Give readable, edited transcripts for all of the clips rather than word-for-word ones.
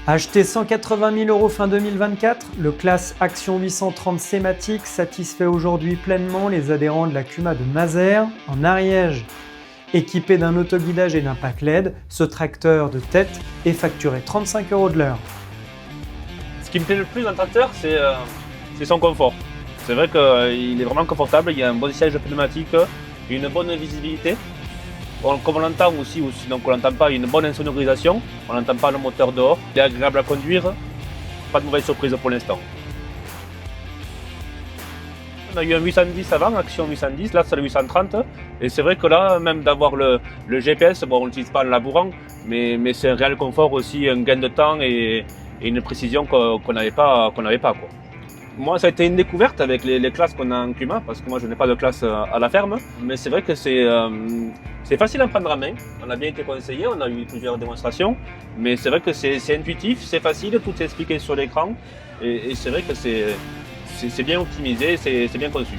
Acheté 180 000 € fin 2024, le Classe Action 830 Cematic satisfait aujourd'hui pleinement les adhérents de la CUMA de Mazères, en Ariège. Équipé d'un autoguidage et d'un pack LED, ce tracteur de tête est facturé 35 € de l'heure. Ce qui me plaît le plus dans le tracteur, c'est son confort. C'est vrai qu'il est vraiment confortable, il y a un bon siège pneumatique, une bonne visibilité. Comme on l'entend aussi, donc on l'entend pas, une bonne insonorisation, on n'entend pas le moteur dehors. Il est agréable à conduire, pas de mauvaise surprise pour l'instant. On a eu un 810 avant, Action 810, là c'est le 830. Et c'est vrai que là, même d'avoir le GPS, bon on ne l'utilise pas en labourant, mais c'est un réel confort aussi, un gain de temps et une précision qu'on n'avait pas, quoi. Moi, ça a été une découverte avec les classes qu'on a en CUMA, parce que moi je n'ai pas de classe à la ferme. Mais c'est vrai que c'est facile à prendre en main. On a bien été conseillé, on a eu plusieurs démonstrations. Mais c'est vrai que c'est intuitif, c'est facile, tout est expliqué sur l'écran. Et c'est vrai que c'est bien optimisé, c'est bien conçu.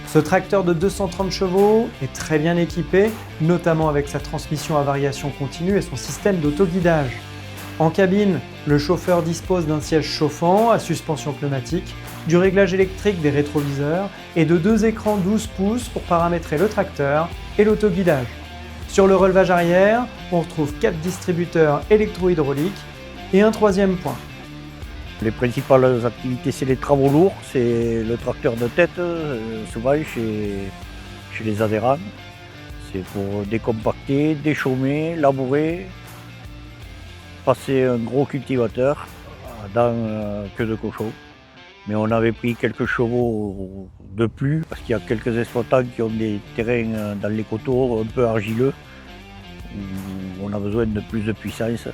Ce tracteur de 230 chevaux est très bien équipé, notamment avec sa transmission à variation continue et son système d'autoguidage. En cabine, le chauffeur dispose d'un siège chauffant à suspension pneumatique, du réglage électrique des rétroviseurs et de 2 écrans 12 pouces pour paramétrer le tracteur et l'autoguidage. Sur le relevage arrière, on retrouve 4 distributeurs électro-hydrauliques et un troisième point. Les principales activités, c'est les travaux lourds, c'est le tracteur de tête, souvent chez les adhérents. C'est pour décompacter, déchaumer, labourer, passer un gros cultivateur dans queue de cochon. Mais on avait pris quelques chevaux de plus parce qu'il y a quelques exploitants qui ont des terrains dans les coteaux un peu argileux où on a besoin de plus de puissance.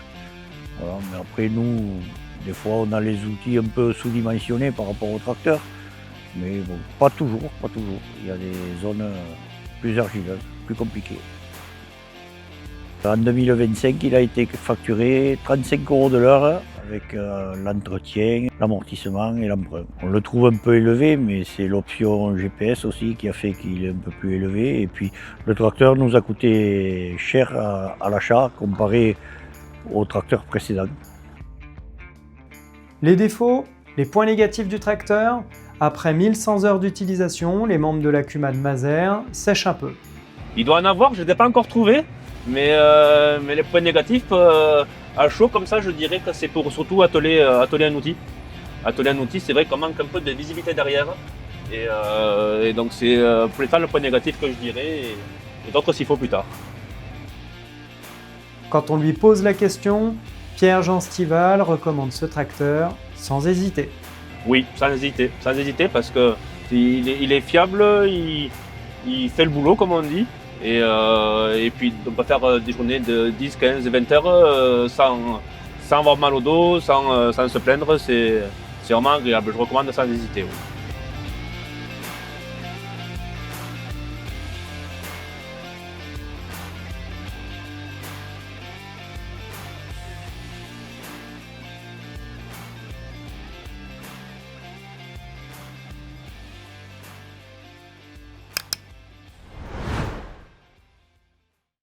Voilà. Mais après nous, des fois on a les outils un peu sous-dimensionnés par rapport au tracteur. Mais bon, pas toujours. Il y a des zones plus argileuses, plus compliquées. En 2025, il a été facturé 35 € de l'heure avec l'entretien, l'amortissement et l'emprunt. On le trouve un peu élevé, mais c'est l'option GPS aussi qui a fait qu'il est un peu plus élevé. Et puis le tracteur nous a coûté cher à l'achat comparé au tracteur précédent. Les défauts, les points négatifs du tracteur, après 1100 heures d'utilisation, les membres de la CUMA de Mazères sèchent un peu. Il doit en avoir, je ne l'ai pas encore trouvé. Mais les points négatifs, à chaud comme ça, je dirais que c'est pour surtout atteler un outil. Atteler un outil, c'est vrai qu'on manque un peu de visibilité derrière. Et donc c'est pour l'instant le point négatif que je dirais, et d'autres s'il faut plus tard. Quand on lui pose la question, Pierre-Jean Stival recommande ce tracteur sans hésiter. Oui, sans hésiter parce qu'il est fiable, il fait le boulot comme on dit. Et puis on peut faire des journées de 10, 15, 20 heures sans avoir mal au dos, sans se plaindre, c'est vraiment agréable. Je recommande sans hésiter. Oui.